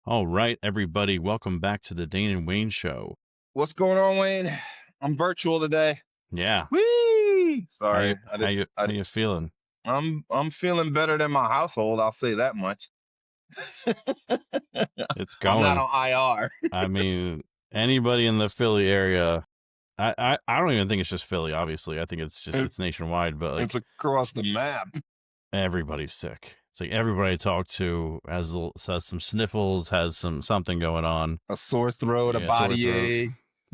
All right, everybody, welcome back to the Dane Wayne show. What's going on, Wayne? I'm virtual today. Yeah. Whee! How you Sorry, how you how you feeling? I'm feeling better than my household. I'll say that much. It's I'm not going. on IR. I mean, anybody in the Philly area, I don't even think it's just Philly, obviously. I think it's nationwide, but It's like across the map. everybody's sick. It's like everybody I talk to has some sniffles, has something going on. A sore throat, a Yeah, sore body throat. ache.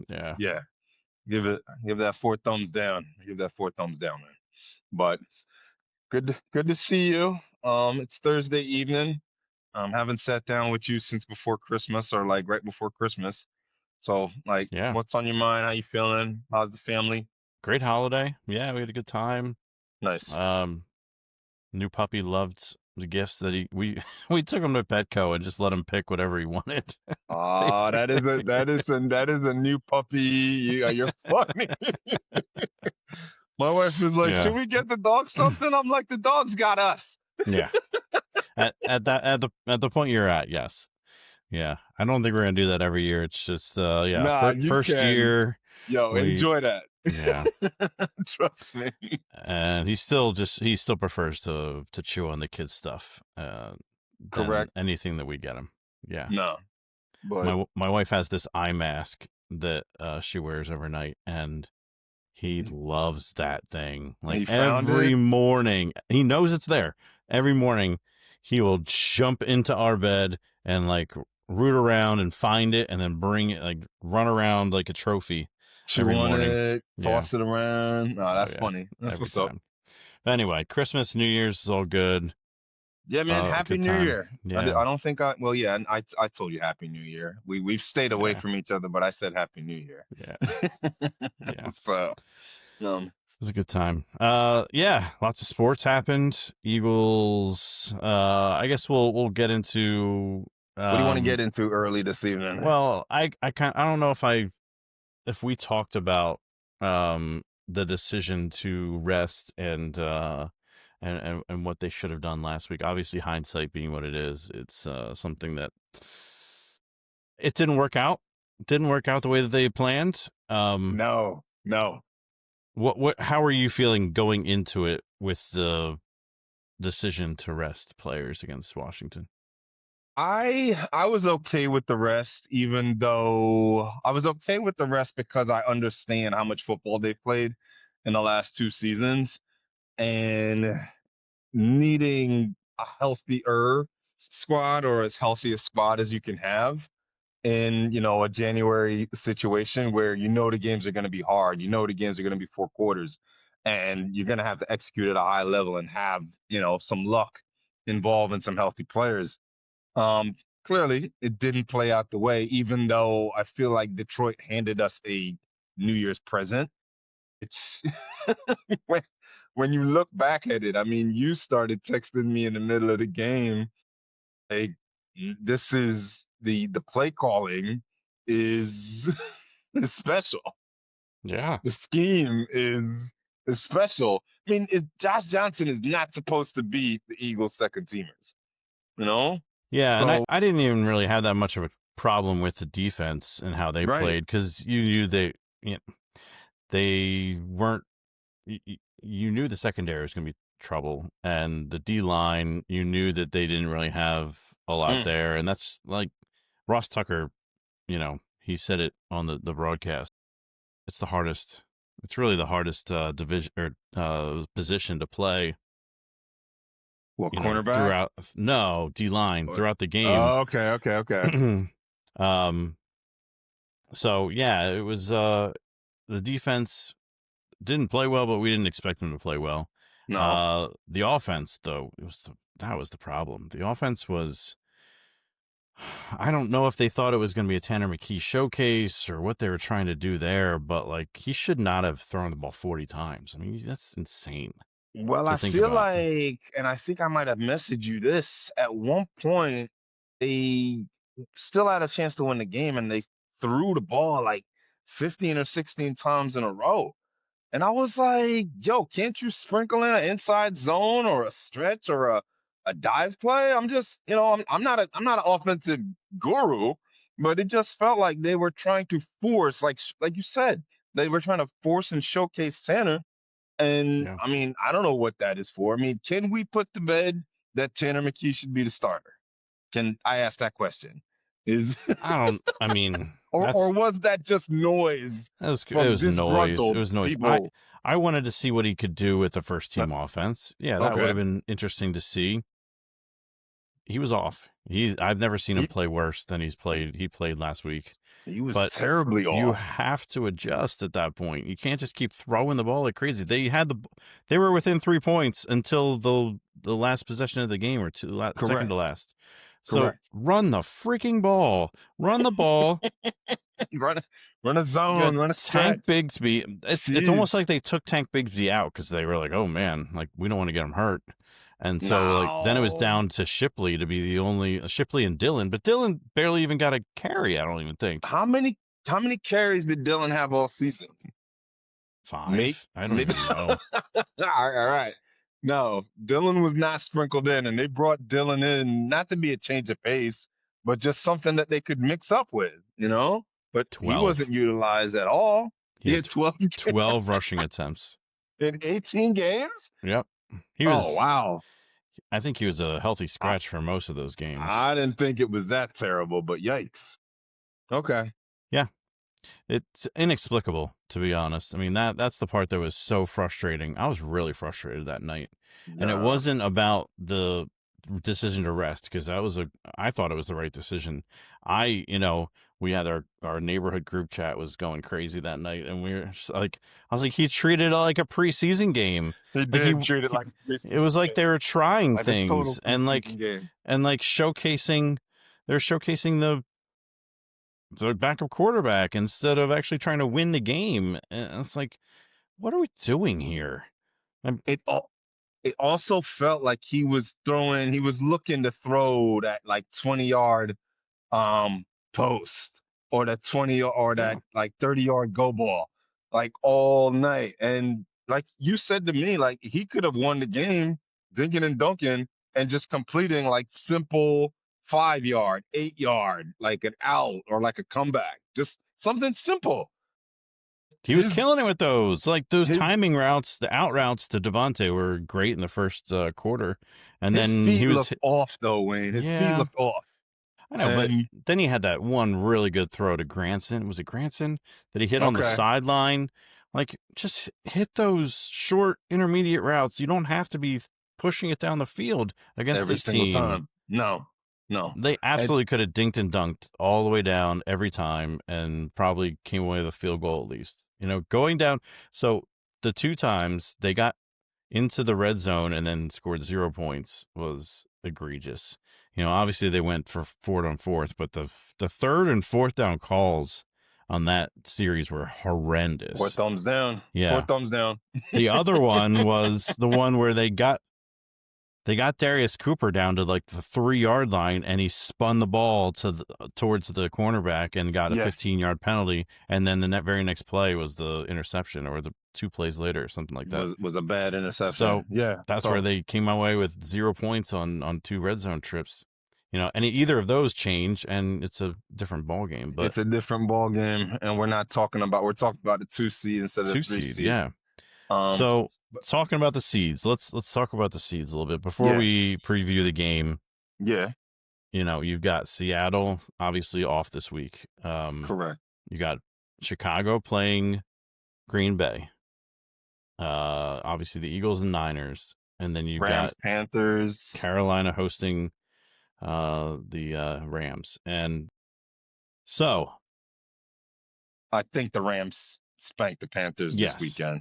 Yeah. Yeah, give that four thumbs down. Give that four thumbs down, man. But good to see you. It's Thursday evening. Haven't sat down with you since before Christmas or like right before Christmas. So, like, Yeah. what's on your mind? How you feeling? How's the family? Great holiday. Yeah, we had a good time. Nice. Um New puppy loved the gifts that we took him to Petco and just let him pick whatever he wanted. Ah, Basically. that is a new puppy. You're funny. My wife is like, Yeah. should we get the dog something? I'm like, the dog's got us. Yeah. At the point you're at, yes. Yeah. I don't think we're gonna do that every year. It's just yeah, Nah, you first can. year Yo, we enjoy that. yeah. Trust me. And he still prefers to chew on the kids stuff than Correct. anything that we get him. Yeah. No, but My wife has this eye mask that she wears overnight, and he loves that thing. Like he found every it. morning, he knows it's there. Every morning, he will jump into our bed and like root around and find it, and then bring it, like run around like a trophy Chew every on morning. it, Yeah. toss it around. Oh, Oh that's yeah. funny. That's Every what's up. time. Anyway, Christmas, New Year's is all good. Yeah, man. Happy Good New time. Year. Yeah. I don't think I. Well, yeah, and I told you Happy New Year. We've stayed away Yeah. from each other, but I said Happy New Year. Yeah. Yeah. So, It was a good time. Yeah, lots of sports happened. Eagles. I guess we'll get into. what do you want to get into early this evening? Well, I don't know if we talked about the decision to rest and what they should have done last week. Obviously, hindsight being what it is, it's something that it didn't work out. Didn't work out the way that they planned. No. How are you feeling going into it with the decision to rest players against Washington? I was okay with the rest, even though I was okay with the rest because I understand how much football they played in the last two seasons and needing a healthier squad or as healthy a squad as you can have in, a January situation where the games are going to be hard, the games are going to be four quarters, and you're going to have to execute at a high level and have, some luck involved in some healthy players. Um, Clearly, it didn't play out the way, even though I feel like Detroit handed us a New Year's present. It's when, when you look back at it, I mean, you started texting me in the middle of the game, like, this is the play calling is is special. Yeah. The scheme is special. I mean, Josh Johnson is not supposed to be the Eagles' second teamers, you know? Yeah, and So, I didn't even really have that much of a problem with the defense and how they right. played, because you knew they weren't. You knew the secondary was going to be trouble, and the D line, you knew that they didn't really have a lot Mm. there, and that's like Ross Tucker. He said it on the broadcast. It's the hardest. It's really the hardest division or position to play. What, cornerback? Throughout. No, D line throughout the game. Oh, okay. um. So yeah, it was the defense didn't play well, but we didn't expect them to play well. No. The offense, though, that was the problem. The offense was. I don't know if they thought it was going to be a Tanner McKee showcase or what they were trying to do there, but like he should not have thrown the ball 40 times. I mean, that's insane Well, to I think feel about. like, and I think I might have messaged you this, at one point, they still had a chance to win the game and they threw the ball like 15 or 16 times in a row. And I was like, yo, can't you sprinkle in an inside zone or a stretch or a dive play. I'm just, I'm not an offensive guru, but it just felt like they were trying to force, like you said, they were trying to force and showcase Tanner. And Yeah. I mean, I don't know what that is for. I mean, can we put to bed that Tanner McKee should be the starter? Can I ask that question? Is I mean, or was that just noise it from was noise. It disgruntled was noise. people? I wanted to see what he could do with the first Uh, team offense. Yeah, that would Okay. have been interesting to see. He was off. I've never seen him He play worse than he played last week. he was But terribly you off. have to adjust at that point. You can't just keep throwing the ball like crazy. They were within 3 points until the last possession of the game, or second to Correct. last. So Correct. run the freaking ball. Run the ball. Run run a You got zone, run a Tank stretch. Bigsby. It's Jeez. almost like they took Tank Bigsby out because they were like, oh man, like we don't want to get him hurt. And so like then it was No. down to Shipley to be the only Shipley and Dylan, but Dylan barely even got a carry, I don't even think. How many carries did Dylan have all season? Make 5. I don't maybe even know. all right. No, Dylan was not sprinkled in, and they brought Dylan in not to be a change of pace, but just something that they could mix up with. But he 12. wasn't utilized at all. He He had had 12 12 rushing attempts. in 18 games. Yep. He Oh was wow. I think he was a healthy I, scratch for most of those games. I didn't think it was that terrible, but yikes. Okay. Yeah. It's inexplicable, to be honest. I mean, that's the part that was so frustrating. I was really frustrated that night. And it Yeah. wasn't about the decision to rest, because I thought it was the right decision. We had our neighborhood group chat was going crazy that night, and we were just like, I was like, he treated it like a preseason game. He Like did treat it like a it preseason was like game, they were trying like a total things and preseason game. showcasing, they're showcasing the backup quarterback instead of actually trying to win the game. And it's like, what are we doing here? It also felt like he was looking to throw that like 20-yard post, or that 20 or Yeah. that like 30-yard go ball like all night. And like you said to me, like he could have won the game dinking and dunking and just completing like simple 5-yard, 8-yard, like an out or like a comeback. Just something simple. He was His killing it with those. Like those his timing routes, the out routes to Devontae were great in the first quarter. And his then he feet was, looked off though, Wayne. His feet yeah, looked off. I know, but And then he had that one really good throw to Granson. Was it Granson that he hit on the okay, sideline? Like, just hit those short intermediate routes. You don't have to be pushing it down the field against every this single team. time. No, no. They And absolutely could have dinked and dunked all the way down every time and probably came away with a field goal at least. Going down. So the 2 times they got into the red zone and then scored 0 points was egregious. Obviously they went for 4th on 4th, but the 3rd and 4th down calls on that series were horrendous. 4 thumbs down. Yeah. 4 thumbs down. The other one was the one where they got Darius Cooper down to like the 3-yard line, and he spun the ball towards the cornerback and got a Yes. 15-yard penalty. And then the very next play was the interception, or the 2 plays later, something like that. Was a bad interception. So yeah. that's where they came away with 0 points on 2 red zone trips. And either of those change, and it's a different ball game. But it's a different ball game, and we're talking about the 2 seed instead of the 3 seed. yeah. So talking about the seeds, let's talk about the seeds a little bit before we preview the game. Yeah. You've got Seattle obviously off this week. Correct. You got Chicago playing Green Bay. Obviously the Eagles and Niners, and then you've Rams, got Panthers, Carolina hosting the Rams. And so I think the Rams spanked the Panthers this weekend.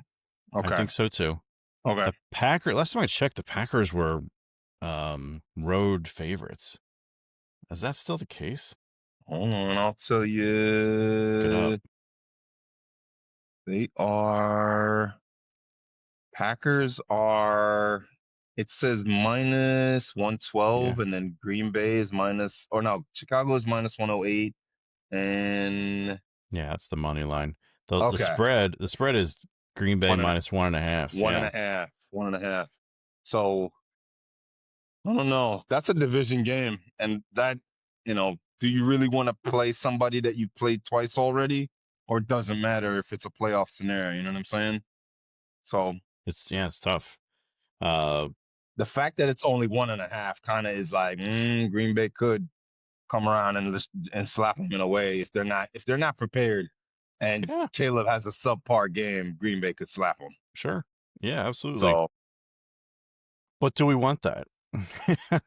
Okay. I think so too. Okay. The Packers, last time I checked, the Packers were road favorites. Is that still the case? Hold on, I'll tell Get you. up. They are. Packers are. It says minus 112, and then Green Bay is Chicago is minus 108, and yeah, that's the money line. The spread is Green Bay minus 1.5. 1.5. 1.5. So I don't know. That's a division game, and that, do you really want to play somebody that you played twice already, or it doesn't matter if it's a playoff scenario? You know what I'm saying? So It's tough. Uh, the fact that it's only 1.5 kind of is like, Green Bay could come around and slap them in a way if they're not prepared, and yeah, Caleb has a subpar game, Green Bay could slap him. sure. Yeah, absolutely. So, But do we want that?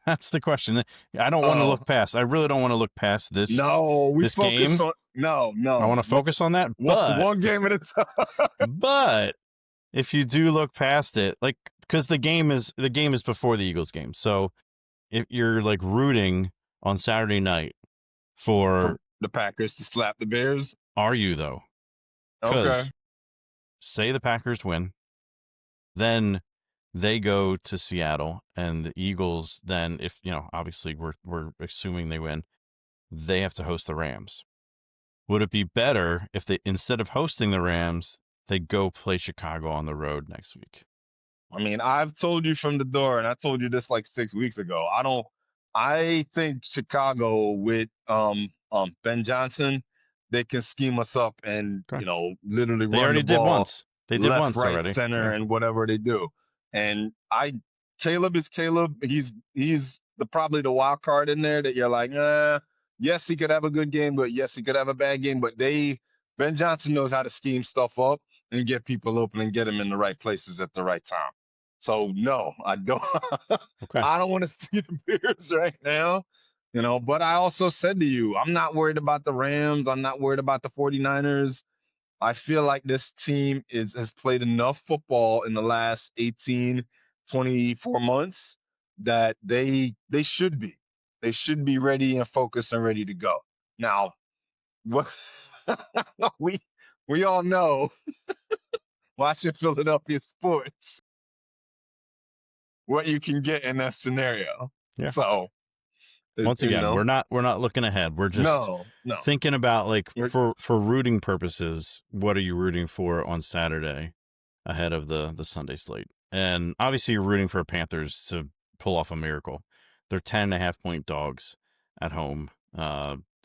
That's the question. I don't want to look past. I really don't want to look past this. no, we this focus game. on no. I want to focus on that. One game at a time. But if you do look past it, like, because the game is before the Eagles game, so if you're like rooting on Saturday night for the Packers to slap the Bears, are you though? okay. Say the Packers win, then they go to Seattle, and the Eagles then, if obviously we're assuming they win, they have to host the Rams. Would it be better if they, instead of hosting the Rams, they go play Chicago on the road next week? I mean, I've told you from the door, and I told you this like 6 weeks ago. I think Chicago with Ben Johnson, they can scheme us up and Okay. literally They run already the ball did once. They did left, once right, already. center, and whatever they do. And Caleb is Caleb. He's probably the wild card in there that you're like, yes, he could have a good game, but yes, he could have a bad game. But Ben Johnson knows how to scheme stuff up and get people open and get them in the right places at the right time. So no, I don't. Okay. I don't want to see the Bears right now, But I also said to you, I'm not worried about the Rams. I'm not worried about the 49ers. I feel like this team has played enough football in the last 18, 24 months that they should be. They should be ready and focused and ready to go. Now, what we all know watching Philadelphia sports what you can get in that scenario. Yeah. So once again, we're not looking ahead. We're just thinking about, like, for rooting purposes, what are you rooting for on Saturday ahead of the Sunday slate? And obviously you're rooting for Panthers to pull off a miracle. They're 10.5-point dogs at home.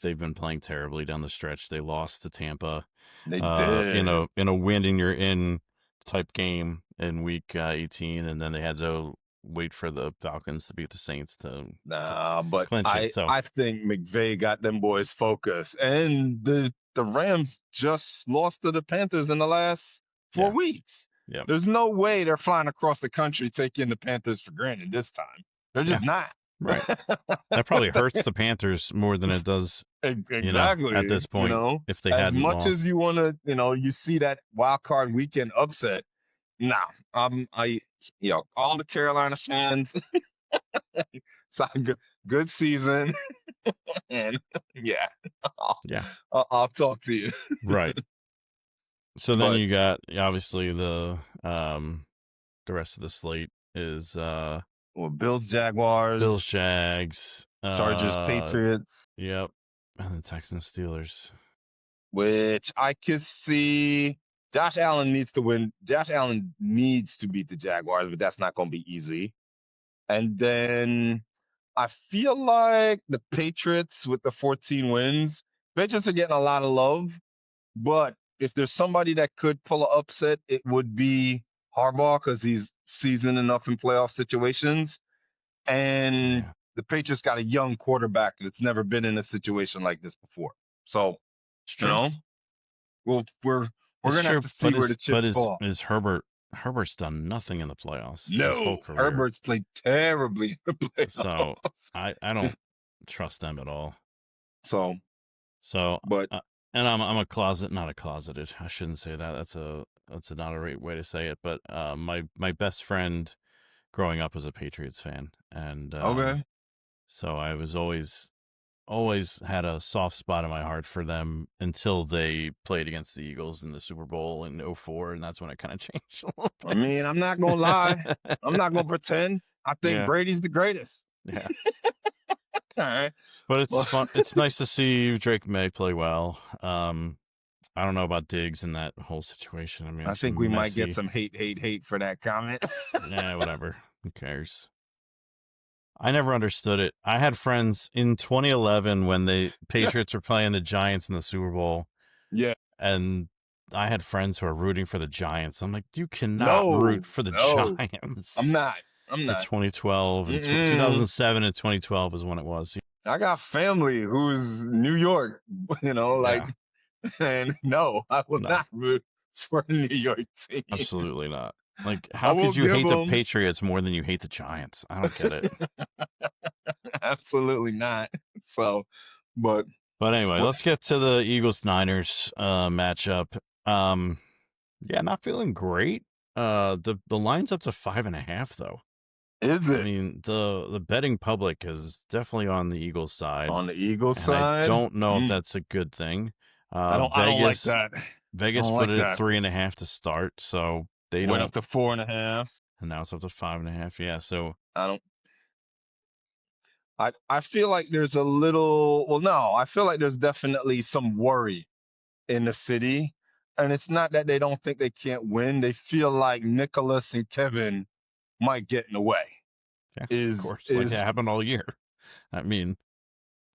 They've been playing terribly down the stretch. They lost to Tampa. They did. In a win and you're in type game in week 18, and then they had to wait for the Falcons to beat the Saints to but clinch it. So I think McVay got them boys focused, and the Rams just lost to the Panthers in the last 4 weeks. Yeah, there's no way they're flying across the country taking the Panthers for granted this time. They're just not. Right. That probably hurts the Panthers more than it does. Exactly. At this point, if they as hadn't much lost. as you want to, you see that wild card weekend upset. Nah, all the Carolina fans. It's a good season, and I'll talk to you. Right. So then you got, obviously, the rest of the slate is Bills, Jaguars, Jags, Chargers, Patriots. Yep, and the Texans, Steelers. Which I could see. Josh Allen needs to win. Josh Allen needs to beat the Jaguars, but that's not going to be easy. And then I feel like the Patriots with the 14 wins, Patriots are getting a lot of love. But if there's somebody that could pull an upset, it would be Harbaugh, because he's seasoned enough in playoff situations. And the Patriots got a young quarterback that's never been in a situation like this before. So, well, we're going to have to see where the chips fall. Is Herbert's done nothing in the playoffs. No, his whole career. Herbert's played terribly in the playoffs. So I don't trust them at all. So, but and I'm not a closeted. I shouldn't say that. That's not a right way to say it. But my best friend growing up was a Patriots fan, and so I was always had a soft spot in my heart for them until they played against the Eagles in the Super Bowl in 2004, and that's when it kind of changed a little bit. I mean, I'm not going to lie. I'm not going to pretend. I think Brady's the greatest. Yeah. All right. But it's fun. It's nice to see Drake May play well. I don't know about Diggs in that whole situation. I mean, I think we might get some hate for that comment. Yeah, whatever. Who cares? I never understood it. I had friends in 2011 when the Patriots were playing the Giants in the Super Bowl, Yeah. and I had friends who are rooting for the Giants. I'm like, you cannot No, root for the no, I'm Giants. not. I'm In not. 2012 and Mm-mm. 2007 and 2012 is when it was. I got family who's New York, like, Yeah, and no, I will no, not root for a New York team. absolutely not. Like, I how will could you give hate the them Patriots more than you hate the Giants? I don't get it. absolutely not. So, but But anyway, what let's get to the Eagles Niners matchup. Um, yeah, not feeling great. The line's up to 5.5 though. is I it mean, the betting public is definitely on the Eagles side, on the Eagles and I side? don't know if Mm, that's a good thing. I don't like Vegas that. I Vegas don't put like it at that. 3.5 to start, so they Went up don't, to 4.5. and now it's up to 5.5. Yeah, so I don't. I feel like there's a little. Well, no, I feel like there's definitely some worry in the city. And it's not that they don't think they can't win. They feel like Nicholas and Kevin might get in the way. yeah, of Is course, like it is happened all year. I mean,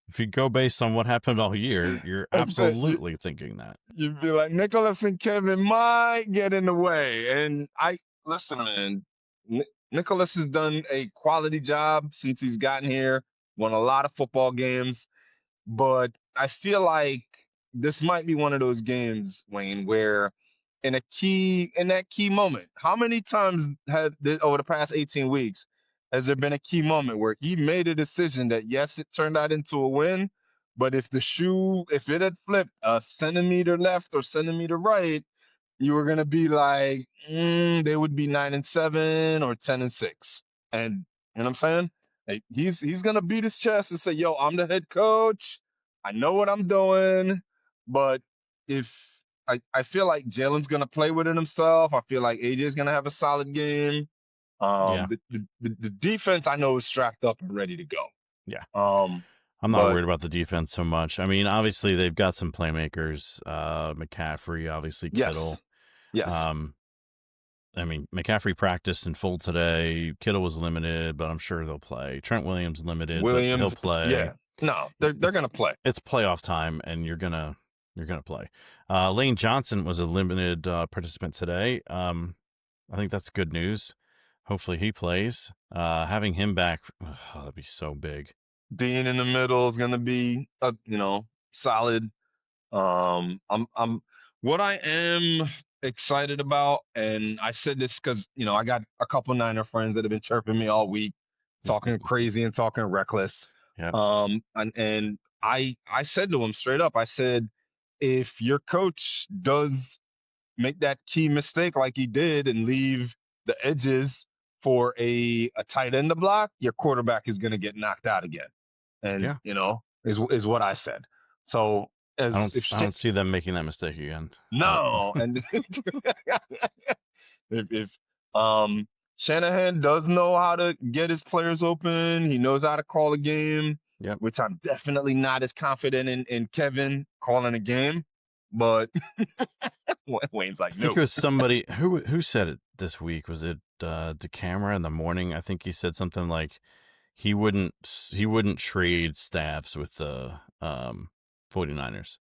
if you go based on what happened all year, you're that's it. absolutely thinking that. You'd be like Nicholas and Kevin might get in the way. And I listen, man. Nicholas has done a quality job since he's gotten here. Won a lot of football games. But I feel like this might be one of those games, Wayne, where in that key moment, how many times over the past 18 weeks has there been a key moment where he made a decision that yes, it turned out into a win, but if it had flipped a centimeter left or centimeter right, you were gonna be like, they would be 9-7 or 10-6. And you know what I'm saying? Like, he's gonna beat his chest and say, "Yo, I'm the head coach. I know what I'm doing." But if I feel like Jalen's gonna play with it himself, I feel like AJ's gonna have a solid game. Yeah, The defense I know is strapped up and ready to go. yeah. Um, I'm not but worried about the defense so much. I mean, obviously they've got some playmakers. McCaffrey, obviously yes, Kittle. yes, Um, I mean, McCaffrey practiced in full today. Kittle was limited, but I'm sure they'll play. Trent Williams limited, but he'll Williams, play. yeah, no, they're It's gonna play. it's playoff time, and you're gonna play. Lane Johnson was a limited participant today. I think that's good news. Hopefully he plays. Having him back, that'd be so big. Dean in the middle is going to be, solid. I'm what I am excited about, and I said this because I got a couple Niner friends that have been chirping me all week, talking crazy and talking reckless. Yeah, And I said to him straight up, I said, if your coach does make that key mistake like he did and leave the edges for a tight end to block, your quarterback is going to get knocked out again. And yeah. is what I said. So as if I don't see them making that mistake again. But no, and if Shanahan does know how to get his players open, he knows how to call a game, yep. which I'm definitely not as confident in Kevin calling a game. But Wayne's I like, think no. it was somebody who said it this week. Was it DeCamera in the morning? I think he said something like he wouldn't trade staffs with the 49ers.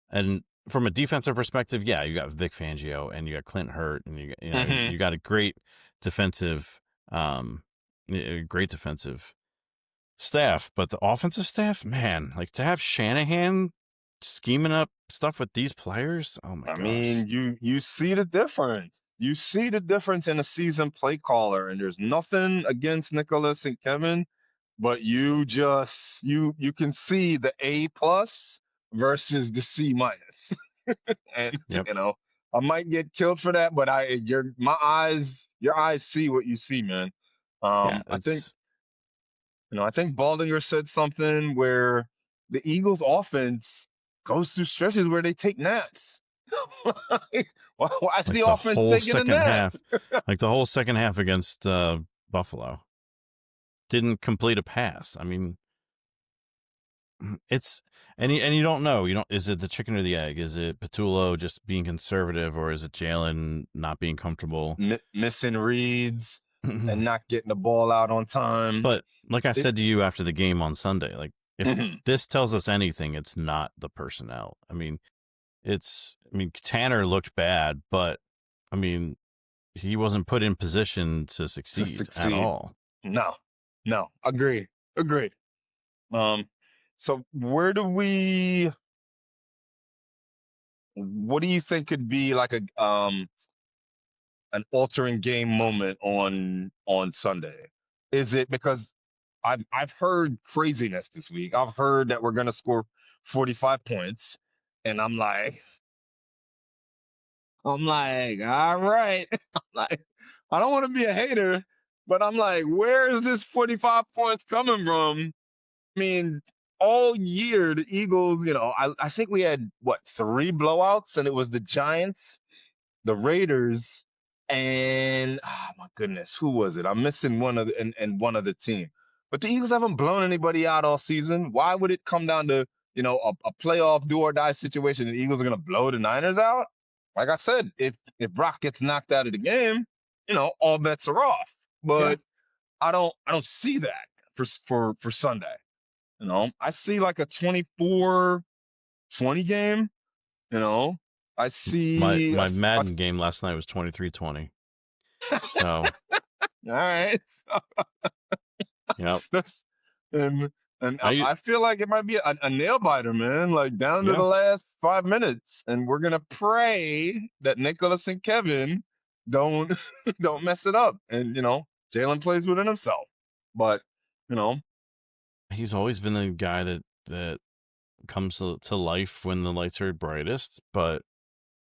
And from a defensive perspective, yeah, you got Vic Fangio and you got Clint Hurt and Hmm. you got a great defensive great defensive staff, but the offensive staff, man, like to have Shanahan scheming up stuff with these players, oh my I gosh. mean, you see the difference. You see the difference in a seasoned play caller, and there's nothing against Nicholas and Kevin, but you can see the A+ versus the C-. And Yep. I might get killed for that, but your eyes see what you see, man. Yeah, I think it's I think Baldinger said something where the Eagles offense goes through stretches where they take naps. Why is like the the offense whole taking a second nap? half, like the whole second half against Buffalo. Didn't complete a pass. I mean, it's and you don't know. You don't. Is it the chicken or the egg? Is it Patullo just being conservative, or is it Jalen not being comfortable? Missing reads. and not getting the ball out on time. But like I It, said to you after the game on Sunday, like if mhm, this tells us anything, it's not the personnel. I mean, Tanner looked bad, but I mean, he wasn't put in position to to succeed at succeed. all. No, no, agree. Um, so what do you think could be like an altering game moment on Sunday? Is it because I've heard craziness this week? I've heard that we're gonna score 45 points, and I'm like, all right. I'm like, I don't want to be a hater, but I'm like, where is this 45 points coming from? I mean, all year the Eagles, I think we had what, three blowouts, and it was the Giants, the Raiders, and my goodness, who was it? I'm missing one of and one other team. But the Eagles haven't blown anybody out all season. Why would it come down to a playoff do or die situation? And the Eagles are gonna blow the Niners out? Like I said, if Brock gets knocked out of the game, all bets are off. Yeah. But I don't see that for Sunday. I see like a 24-20 game. You know, I My see. my Madden game last night was 23-20. So, All right. yep. That's and I I feel like it might be a nail biter, man. Like down to the yeah. last 5 minutes, and we're gonna pray that Nicholas and Kevin don't don't mess it up, and Jalen plays within himself. But you know, He's always been the guy that comes to life when the lights are brightest, but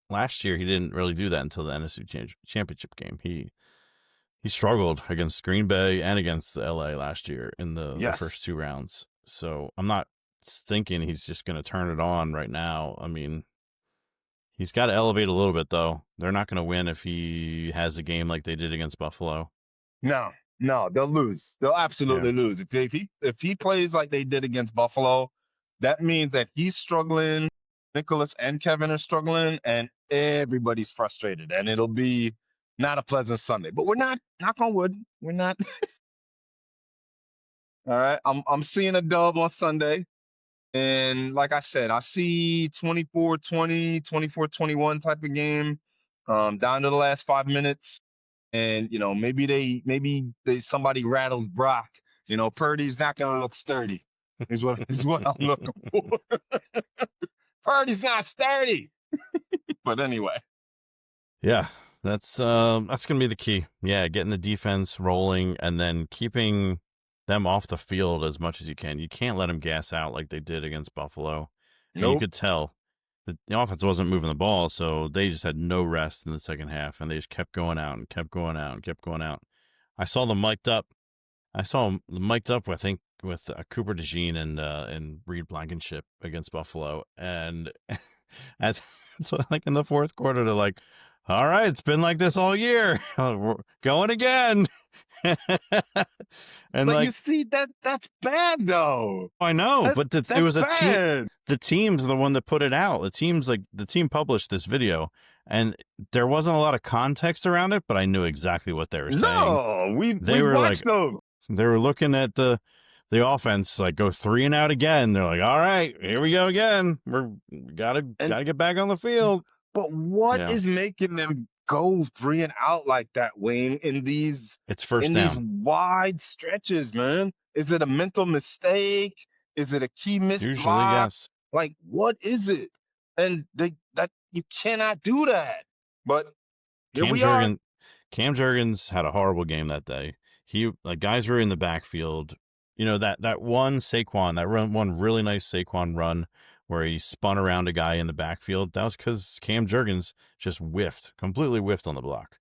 last year he didn't really do that until the NFC Championship game. He struggled against Green Bay and against the LA last year in the yes, first two rounds. So I'm not thinking he's just going to turn it on right now. I mean, he's got to elevate a little bit, though. They're not going to win if he has a game like they did against Buffalo. no, no, they'll lose. They'll Yeah. absolutely lose if he plays like they did against Buffalo. That means that he's struggling. Nicholas and Kevin are struggling, and everybody's frustrated, and it'll be not a pleasant Sunday. But we're not. Knock on wood. We're not. All right. I'm seeing a dub on Sunday, and like I said, I see 24-20, 24-21 type of game, down to the last 5 minutes, and maybe somebody rattles Brock. Purdy's not gonna look sturdy. Is what I'm looking for. Purdy's not sturdy. But anyway, Yeah. That's going to be the key. Yeah, getting the defense rolling and then keeping them off the field as much as you can. You can't let them gas out like they did against Buffalo. And you nope. could tell that the offense wasn't moving the ball, so they just had no rest in the second half, and they just kept going out and kept going out and kept going out. I saw them mic'd up. I saw them mic'd up, I think, with Cooper DeJean and Reed Blankenship against Buffalo. And so, like, in the fourth quarter, they're like, all right, it's been like this all year. We're going again. And But you like, see that's bad though. I know, That but it that's was a team. bad. The team's the one that put it out. The team published this video, and there wasn't a lot of context around it, but I knew exactly what they were saying. No, They we were like, watched them. they were looking at the offense, like, go 3 and out again. They're like, all right, here we go again. We gotta And get back on the field. but what Yeah, is making them go 3 and out like that, Wayne, it's first in these down. wide stretches, man? Is it a mental mistake? Is it a key missed Usually, block? yes. Like, what is it? And that you cannot do that. But here we are. Cam Jurgens had a horrible game that day. Guys were in the backfield. That one Saquon, one really nice Saquon run where he spun around a guy in the backfield. That was because Cam Jurgens just completely whiffed on the block.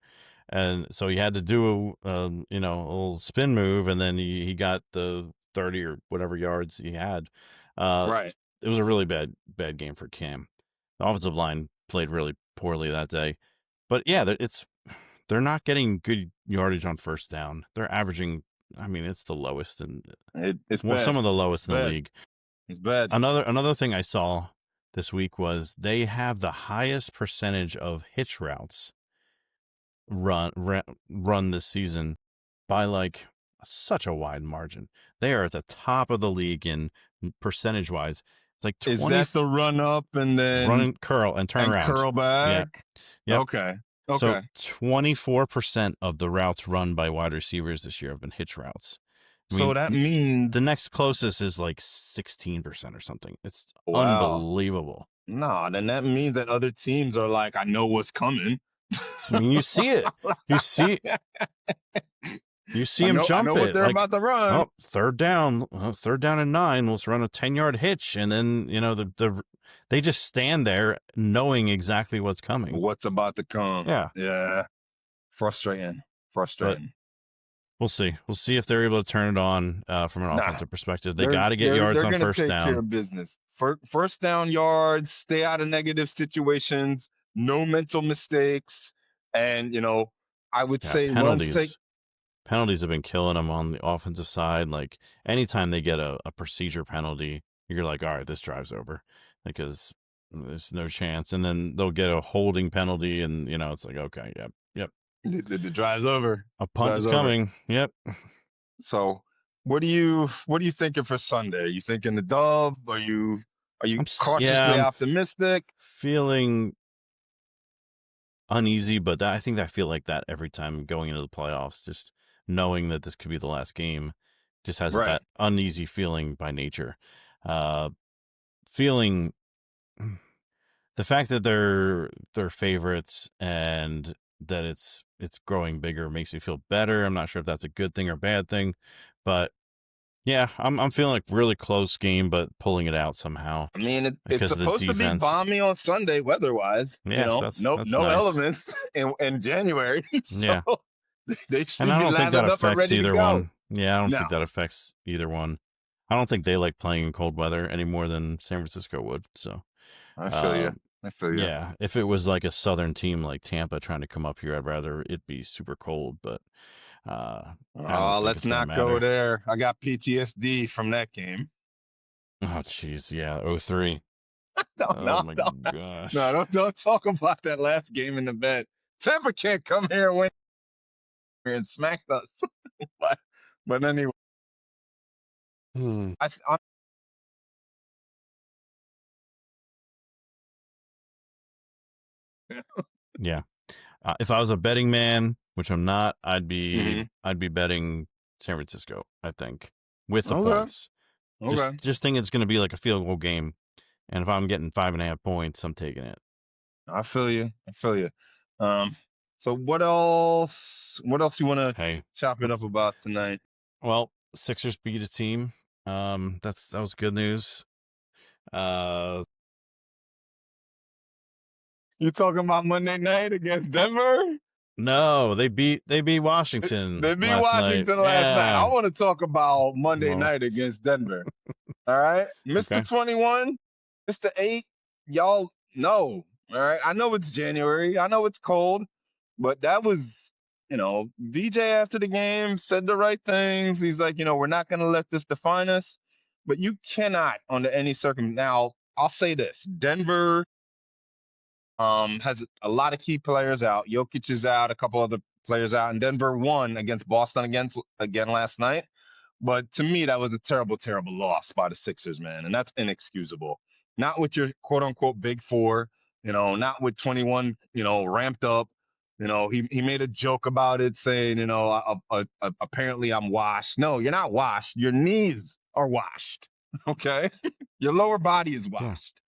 And so he had to do a little spin move, and then he got the 30 or whatever yards he had. Right. It was a really bad game for Cam. The offensive line played really poorly that day. But yeah, they're not getting good yardage on first down. They're averaging, it's the lowest It's bad. some of the lowest in the Bad. league. It's bad. Another thing I saw this week was they have the highest percentage of hitch routes run this season by like such a wide margin. They are at the top of the league in percentage wise. It's like Is 20 that the run up and then running curl and turn and around. curl Yep. back? Yep. Okay. So Okay. 24% of the routes run by wide receivers this year have been hitch routes. I So mean, that the means, next closest is like 16% or something. It's wow. unbelievable. Nah, then that means that other teams are like, I know what's coming. I mean, you see it. You see him I know jump what it. they're Like, about to run. oh, third down and 9. Let's run a 10-yard hitch, and then they just stand there knowing exactly what's coming. What's about to come? Yeah. Yeah. Frustrating. But we'll see. We'll see if they're able to turn it on from an Nah, offensive perspective. They got to get yards they're on gonna first take care down. of business. First down yards, stay out of negative situations, no mental mistakes, and I would Yeah, say runs take. penalties have been killing them on the offensive side. Like anytime they get a procedure penalty, you're like, all right, this drive's over because there's no chance. And then they'll get a holding penalty, and it's like, okay, yep, The drive's over. a punt is Drive's over. coming. Yep. So, what are you thinking for Sunday? Are you thinking the dub? Are you cautiously I'm optimistic? feeling uneasy, but I think I feel like that every time going into the playoffs, just knowing that this could be the last game, just has Right. that uneasy feeling by nature. Feeling the fact that they're favorites and that it's growing bigger makes me feel better. I'm not sure if that's a good thing or bad thing, but yeah, I'm feeling like really close game, but pulling it out somehow I mean, it's because of the supposed to be defense. balmy on Sunday weather-wise. Yes, that's No nice. elements in January, so Yeah. they And should I be don't think that lathered up and affects ready to either go. one. Yeah, I don't No, think that affects either one. I don't think they like playing in cold weather any more than San Francisco would. So, I feel you. I feel you. yeah, if it was like a southern team like Tampa trying to come up here, I'd rather it be super cold. But I don't Oh, think let's it's gonna not go matter. there. I got PTSD from that game. Oh, jeez, yeah, 03. No, Oh my no, gosh. don't talk about that last game in the bed. Tampa can't come here and win and smack us. but anyway, Hmm. I'm Yeah, if I was a betting man, which I'm not, I'd hmm be betting San Francisco. I think with the Okay. points. Okay. Just think it's going to be like a field goal game, and if I'm getting 5.5 points, I'm taking it. I feel you. I feel you. Um, so what else? What else you want to Hey, chop it up about tonight? well, Sixers beat a team. That was good news. Uh, You talking about Monday night against Denver? no, they beat Washington They beat last night. Washington last night. I Yeah. want to talk about Monday Well, night against Denver. All right, Mr. okay. 21, Mr. 8, y'all know. All right, I know it's January. I know it's cold, but that was, VJ after the game said the right things. He's like, we're not going to let this define us, but you cannot, under any circumstance. Now, I'll say this: Denver has a lot of key players out. Jokic is out, a couple other players out, and Denver won against Boston again last night. But to me, that was a terrible, terrible loss by the Sixers, man, and that's inexcusable. Not with your quote unquote big four, not with 21, ramped up. He made a joke about it, saying, apparently I'm washed. No, you're not washed. Your knees are washed. Okay, your lower body is Yeah. washed.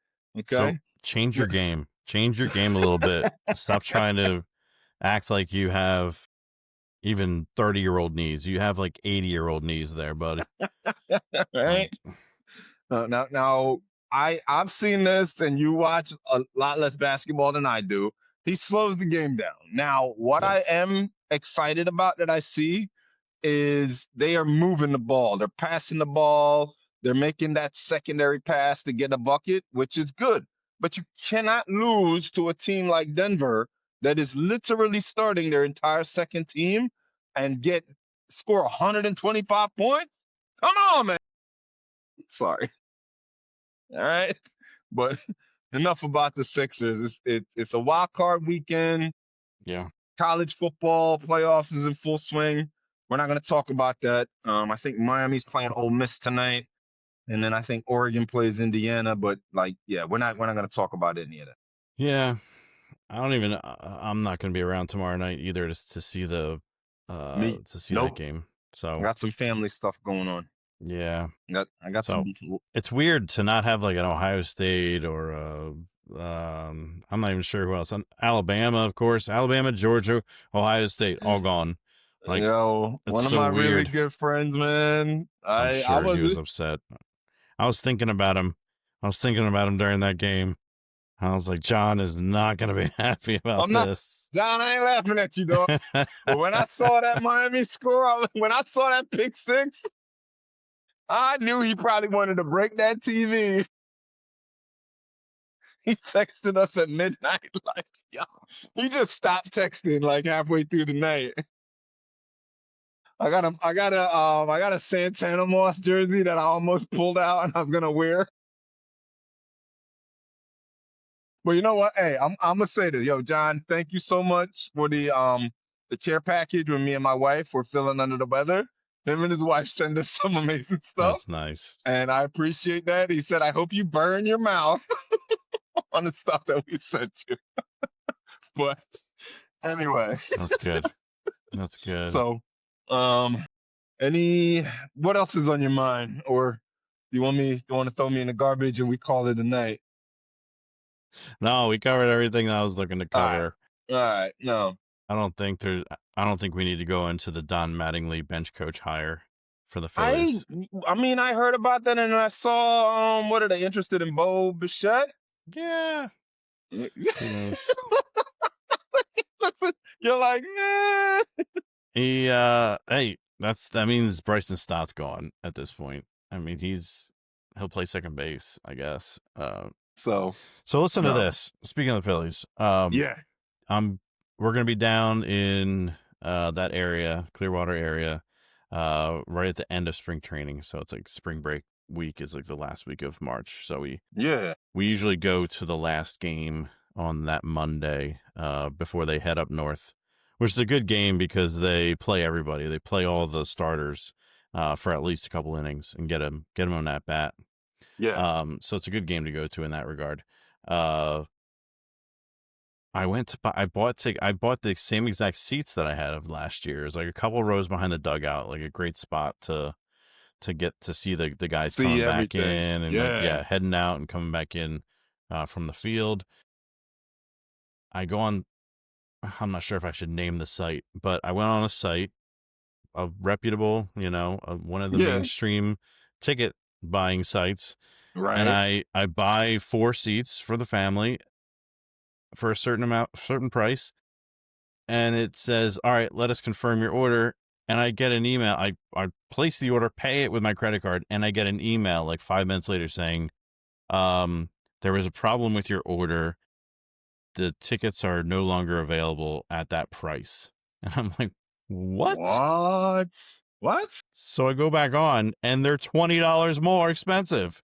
So Okay. change your game. Change your game a little bit. Stop trying to act like you have even 30-year-old knees. You have like 80-year-old knees there, buddy. Right. Like, Now, I've seen this, and you watch a lot less basketball than I do. He slows the game down. Now, what I yes. am excited about that I see is they are moving the ball. They're passing the ball. They're making that secondary pass to get a bucket, which is good. But you cannot lose to a team like Denver that is literally starting their entire second team and score 125 points. Come on, man. Sorry. All right. But enough about the Sixers. It's a wild card weekend. Yeah. College football playoffs is in full swing. we're not going to talk about that. I think Miami's playing Ole Miss tonight, and then I think Oregon plays Indiana. But like, yeah, we're not going to talk about any of that. Yeah, I don't even. I'm not going to be around tomorrow night either to see Me, to see that nope. game. I So got some family stuff going on. yeah, I got some. so it's weird to not have like an Ohio State or I'm not even sure who else. Alabama, of course, Alabama, Georgia, Ohio State, all gone. Like it's One of so my really weird. good friends, man. I'm I sure he was. was upset. I was thinking about him. I was thinking about him during that game. I was like, John is not going to be happy about I'm not. this. John, I ain't laughing at you, dog. But when I saw that Miami score, when I saw that pick six, I knew he probably wanted to break that TV. He texted us at midnight, like, yo, he just stopped texting like halfway through the night. I got a Santana Moss jersey that I almost pulled out and I was gonna wear. But you know what? Hey, I'm gonna say this, yo, John. Thank you so much for the care package when me and my wife were feeling under the weather. Him and his wife sent us some amazing stuff, That's nice. and I appreciate that. He said, "I hope you burn your mouth on the stuff that we sent you." But anyway, That's good. That's good. so any what else is on your mind, or you want to throw me in the garbage and we call it a night? No, we covered everything I was looking to All right, cover. all right, no. I don't think we need to go into the Don Mattingly bench coach hire for the I Phillies. I mean, I heard about that and I saw what are they interested in Bo Bichette? Yeah. Who knows? Listen, you're like, eh. Hey, that means Bryson Stott's gone at this point. I mean, he'll play second base, I guess. So Listen to no. this. Speaking of the Phillies, Yeah. we're gonna be down in that area, Clearwater area, right at the end of spring training. So it's like spring break week is like the last week of March. So we usually go to the last game on that Monday before they head up north, which is a good game because they play everybody. They play all the starters for at least a couple innings and get them on that bat. Yeah. So it's a good game to go to in that regard. I bought the same exact seats that I had of last year. It's like a couple rows behind the dugout, like a great spot to get to see the guys See coming back everything. in and Yeah. heading out and coming back in from the field. I go on. I'm not sure if I should name the site, but I went on a site, a reputable, one of the Yeah. mainstream ticket buying sites, and Right. I buy 4 seats for the family for a certain price, and it says, all right, let us confirm your order. And I get an email. I place the order, pay it with my credit card, and I get an email like 5 minutes later saying, there was a problem with your order. The tickets are no longer available at that price. And I'm like, what? What? So I go back on and they're $20 more expensive.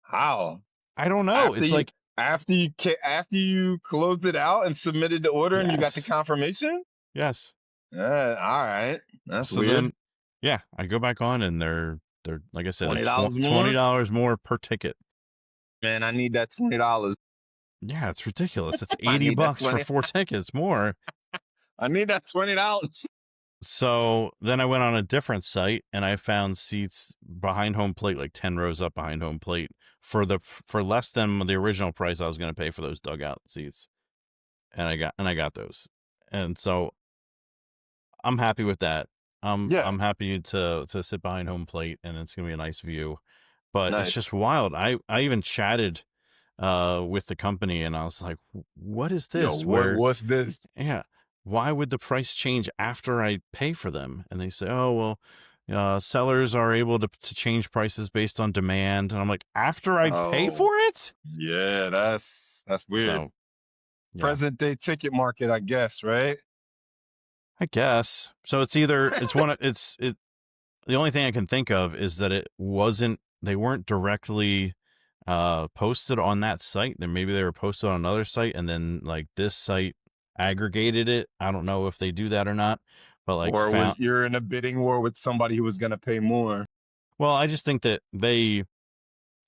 How? I don't know. It's like after you closed it out and submitted the order and you got the yes. confirmation? Yes. All right. That's So weird. then, yeah, I go back on and they're like I said, $20 $20 more per ticket. Man, I need that $20. Yeah, it's ridiculous. It's I need that $80 for 20. 4 tickets more. I need that $20. So then I went on a different site and I found seats behind home plate, like 10 rows up behind home plate for less than the original price I was going to pay for those dugout seats. And I got those. And so I'm happy with that. Yeah. I'm happy to sit behind home plate and it's going to be a nice view. But it's Nice. just wild. I even chatted with the company and I was like, what is this? Yo, what's this? Yeah. Why would the price change after I pay for them? And they say, oh, well, sellers are able to change prices based on demand. And I'm like, after I pay for it? Yeah, that's weird. So, yeah. Present day ticket market, I guess, right? I guess. So it's either, the only thing I can think of is that they weren't directly posted on that site. Then maybe they were posted on another site and then like this site aggregated it. I don't know if they do that or not, but like Or found. you're in a bidding war with somebody who was going to pay more. Well, I just think that they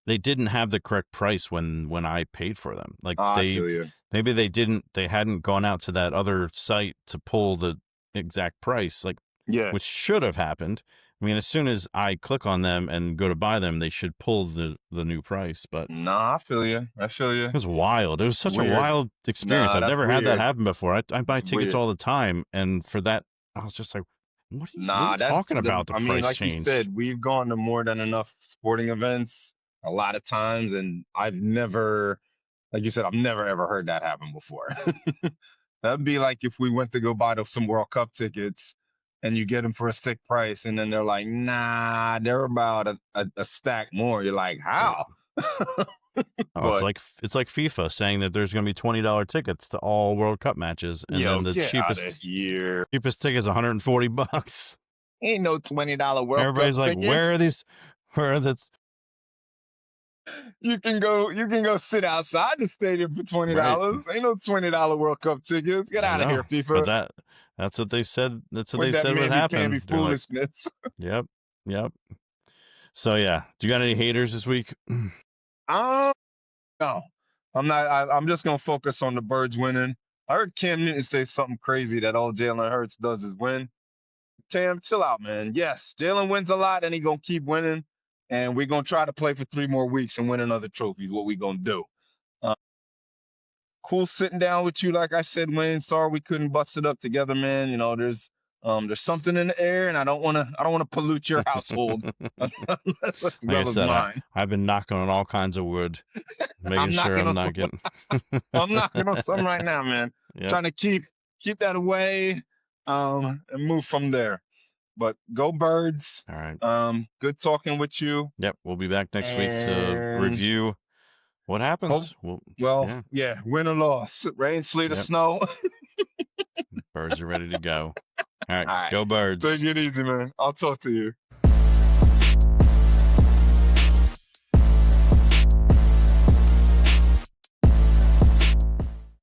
didn't have the correct price when I paid for them. Like I feel you. maybe they hadn't gone out to that other site to pull the exact price, like Yeah. which should have happened. I mean, as soon as I click on them and go to buy them, they should pull the new price. But Nah, I feel you. it was wild. It was such Weird. a wild experience. Nah, I've that's never had that weird. happen before. I buy That's tickets weird. all the time, and for that, I was just like, what are you talking about? The I mean, price like changed. you said, we've gone to more than enough sporting events a lot of times, and I've never, like you said, I've never ever heard that happen before. That'd be like if we went to go buy some World Cup tickets and you get them for a sick price, and then they're like, nah, they're about a stack more. You're like, how? Oh, But it's like FIFA saying that there's going to be $20 tickets to all World Cup matches, and yo, then the get out of here. cheapest ticket is $140. Ain't no $20 World Everybody's Cup like, ticket. where are these? Where are the? You can go sit outside the stadium for $20. Ain't no $20 World Cup tickets. Get out of here, FIFA. But that's what they said. That's what When they that said would happen. Can't be They're like, foolishness. yep. So yeah, do you got any haters this week? No, I'm not. I'm just gonna focus on the Birds winning. I heard Cam Newton say something crazy that all Jalen Hurts does is win. Cam, chill out, man. Yes, Jalen wins a lot, and he gonna keep winning. And we're gonna try to play for 3 more weeks and win another trophy. Is what we gonna do. Cool sitting down with you, like I said, Wayne. Sorry we couldn't bust it up together, man. You know, there's something in the air, and I don't wanna pollute your household as well as mine. I've been knocking on all kinds of wood, making sure I'm not getting. I'm knocking on some right now, man. Yep. Trying to keep that away, and move from there. But go Birds. All right. Good talking with you. Yep, we'll be back next week to review what happens. Yeah, win or loss, rain, sleet, or snow. Birds are ready to go. All right, All right. go Birds. Take it easy, man. I'll talk to you.